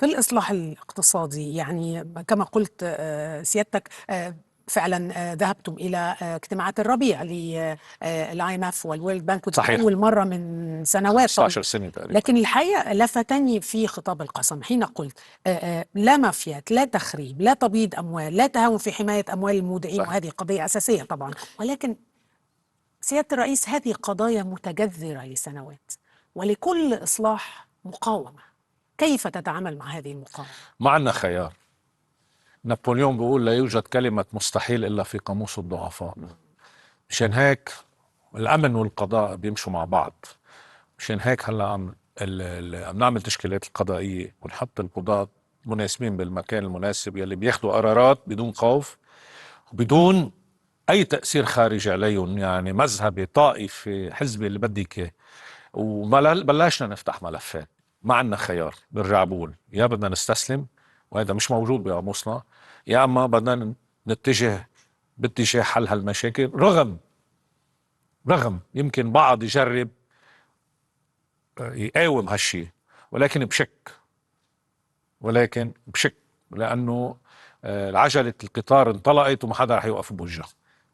في الإصلاح الاقتصادي، يعني كما قلت سيادتك، فعلا ذهبتم إلى اجتماعات الربيع للIMF والورلد بانك، ودي صحيح. أول مرة من سنوات 15 سنة تقريبا. لكن الحقيقة لفتني في خطاب القسم حين قلت لا مافيات، لا تخريب، لا تبييض أموال، لا تهاون في حماية أموال المودعين، صحيح. وهذه قضية أساسية طبعا. ولكن سيادة الرئيس، هذه قضايا متجذرة لسنوات، ولكل إصلاح مقاومة. كيف تتعامل مع هذه المقاومة؟ ما عندنا خيار. نابليون بيقول لا يوجد كلمة مستحيل إلا في قاموس الضعفاء. مشان هيك الأمن والقضاء بيمشوا مع بعض. مشان هيك هلا عم نعمل تشكيلات القضائية ونحط القضاة مناسبين بالمكان المناسب، يلي بياخدوا قرارات بدون خوف وبدون أي تأثير خارجي عليهم، يعني مذهبي، طائفي، حزبي، اللي بدك إياه. وبلشنا نفتح ملفات. ما عندنا خيار. برجع بقول يا بدنا نستسلم، وهذا مش موجود بقاموسنا، يا اما بدنا نتجه باتجاه حل هالمشاكل، رغم يمكن بعض يجرب يقاوم هالشيء، ولكن بشك لانه عجلة القطار انطلقت وما حدا رح يوقف بوجهها.